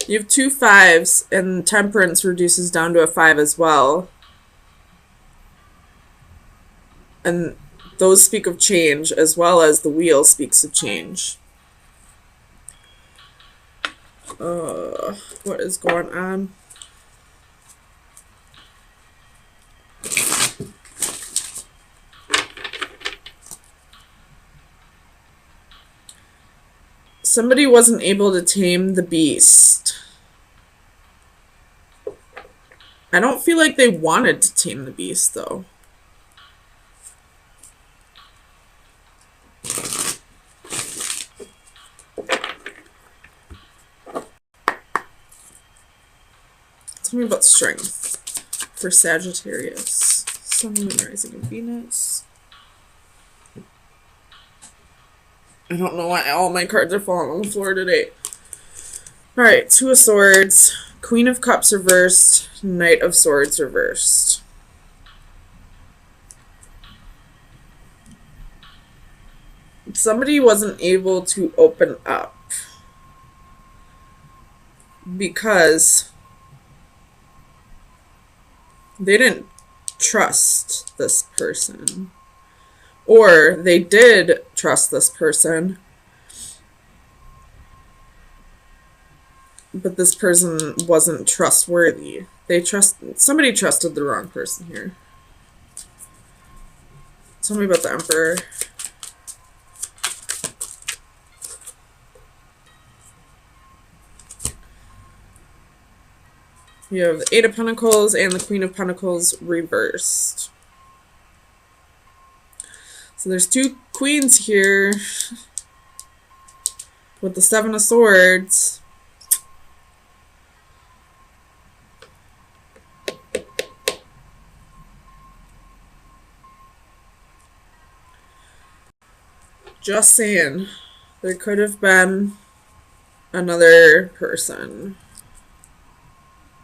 You have 2 5s, and temperance reduces down to a 5 as well. And those speak of change, as well as the wheel speaks of change. What is going on? Somebody wasn't able to tame the beast. I don't feel like they wanted to tame the beast, though. Tell me about strength for Sagittarius. Sun, Moon, Rising, and Venus. I don't know why all my cards are falling on the floor today. Alright, 2 of Swords, Queen of Cups reversed, Knight of Swords reversed. Somebody wasn't able to open up because they didn't trust this person. Or they did trust this person, but this person wasn't trustworthy. Somebody trusted the wrong person here. Tell me about the Emperor. You have the 8 of Pentacles and the Queen of Pentacles reversed. So there's 2 queens here with the 7 of Swords. Just saying, there could have been another person.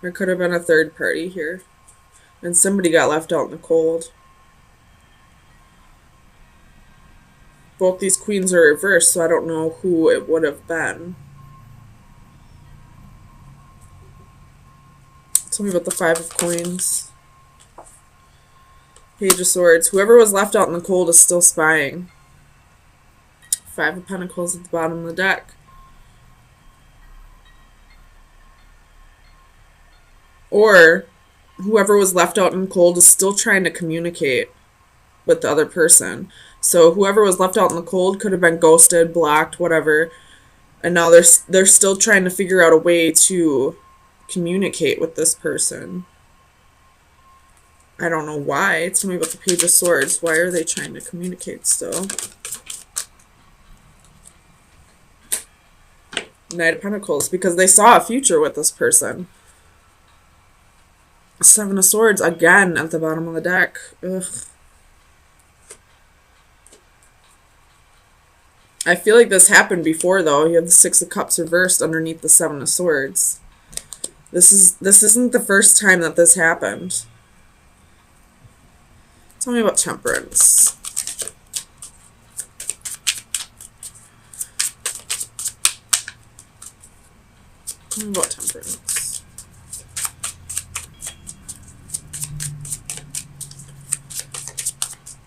There could have been a third party here. And somebody got left out in the cold. Both these queens are reversed, so I don't know who it would have been. Tell me about the 5 of Coins. Page of Swords. Whoever was left out in the cold is still spying. 5 of Pentacles at the bottom of the deck. Or whoever was left out in the cold is still trying to communicate with the other person. So whoever was left out in the cold could have been ghosted, blocked, whatever. And now they're still trying to figure out a way to communicate with this person. I don't know why. Tell me about the Page of Swords. Why are they trying to communicate still? Knight of Pentacles. Because they saw a future with this person. 7 of Swords again at the bottom of the deck. Ugh. I feel like this happened before, though. You have the 6 of Cups reversed underneath the 7 of Swords. This isn't the first time that this happened. Tell me about Temperance. Tell me about Temperance.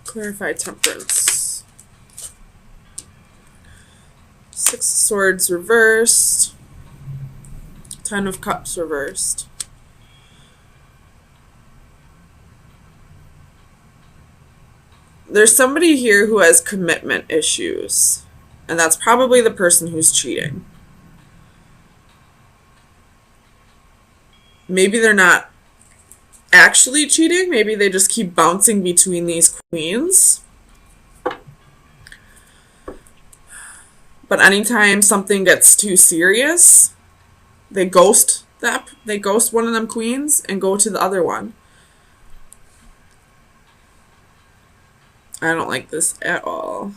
Clarify Temperance. 6 of Swords reversed. 10 of Cups reversed. There's somebody here who has commitment issues. And that's probably the person who's cheating. Maybe they're not actually cheating. Maybe they just keep bouncing between these queens. But anytime something gets too serious, they ghost one of them queens and go to the other one. I don't like this at all.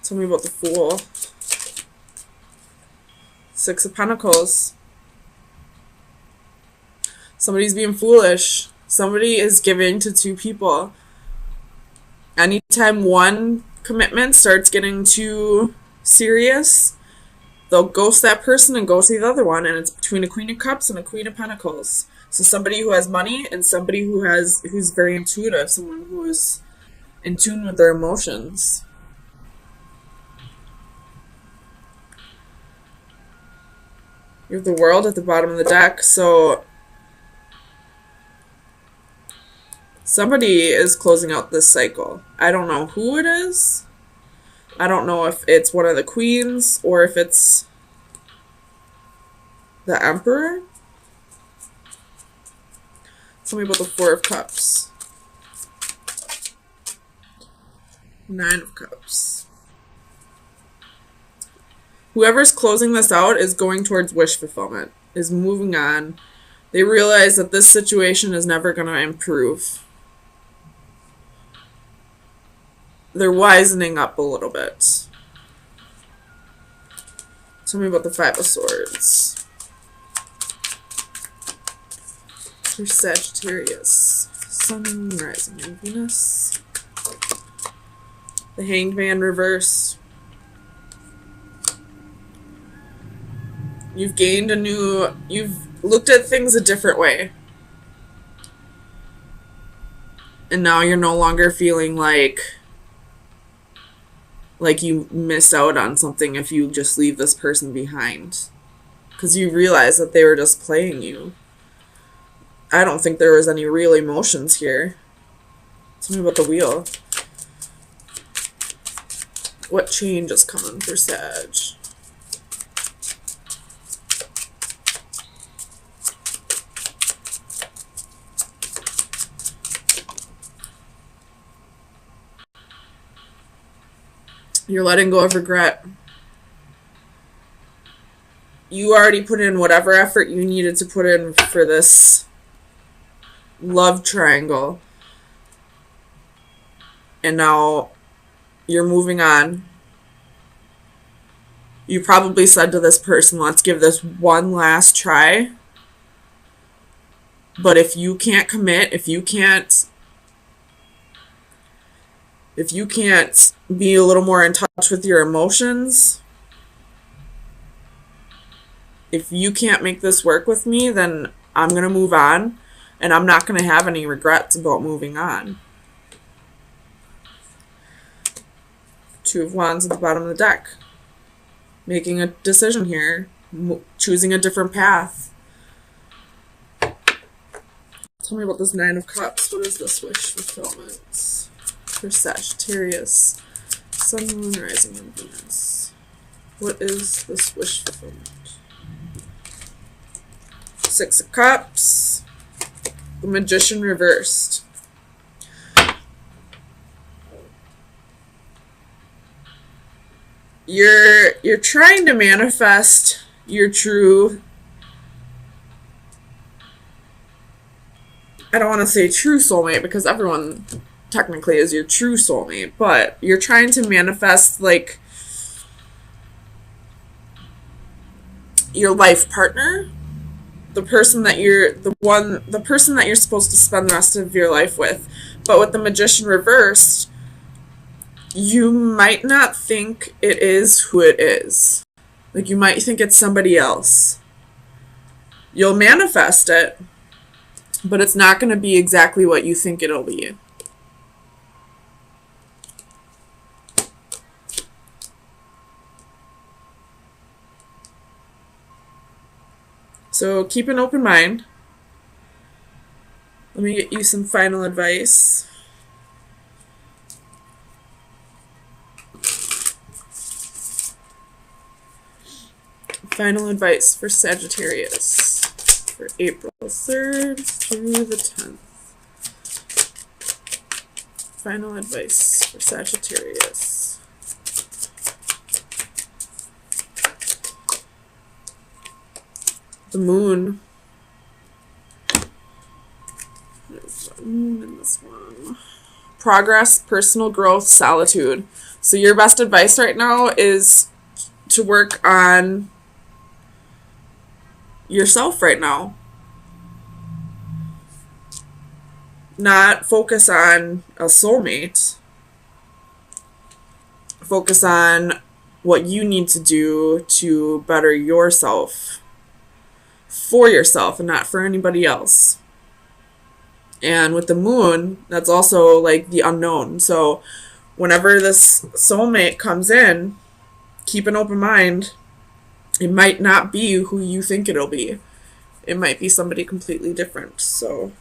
Tell me about the Fool. 6 of Pentacles. Somebody's being foolish. Somebody is giving to 2 people. Anytime one commitment starts getting too serious, they'll ghost that person and go see the other one, and it's between a Queen of Cups and a Queen of Pentacles. So somebody who has money and somebody who's very intuitive, someone who is in tune with their emotions. You have the World at the bottom of the deck, so somebody is closing out this cycle. I don't know who it is. I don't know if it's one of the queens or if it's the Emperor. Tell me about the Four of Cups. Nine of Cups. Whoever's closing this out is going towards wish fulfillment, is moving on. They realize that this situation is never going to improve. They're wisening up a little bit. Tell me about the Five of Swords. For Sagittarius. Sun, Moon, Rising, and Venus. The Hanged Man reverse. You've gained you've looked at things a different way. And now you're no longer feeling like you missed out on something if you just leave this person behind. Because you realize that they were just playing you. I don't think there was any real emotions here. Tell me about the Wheel. What change is coming for Sag? You're letting go of regret. You already put in whatever effort you needed to put in for this love triangle. And now you're moving on. You probably said to this person, let's give this one last try. But if you can't commit, if you can't be a little more in touch with your emotions, if you can't make this work with me, then I'm going to move on, and I'm not going to have any regrets about moving on. Two of Wands at the bottom of the deck. Making a decision here. Choosing a different path. Tell me about this Nine of Cups. What is this wish fulfillment? For Sagittarius, Sun, Moon, Rising, and Venus. What is this wish fulfillment? Six of Cups, the Magician reversed. You're trying to manifest your true, I don't want to say true soulmate because everyone technically is your true soulmate, but you're trying to manifest like your life partner, the person that you're supposed to spend the rest of your life with. But with the Magician reversed, you might not think it is who it is. Like, you might think it's somebody else. You'll manifest it, but it's not going to be exactly what you think it'll be. So keep an open mind. Let me get you some final advice. Final advice for Sagittarius for April 3rd through the 10th. Final advice for Sagittarius. The Moon. There's a moon in this one. Progress, personal growth, solitude. So your best advice right now is to work on yourself right now. Not focus on a soulmate. Focus on what you need to do to better yourself, for yourself and not for anybody else. And with the moon, that's also like the unknown. So whenever this soulmate comes in, keep an open mind. It might not be who you think it'll be. It might be somebody completely different. So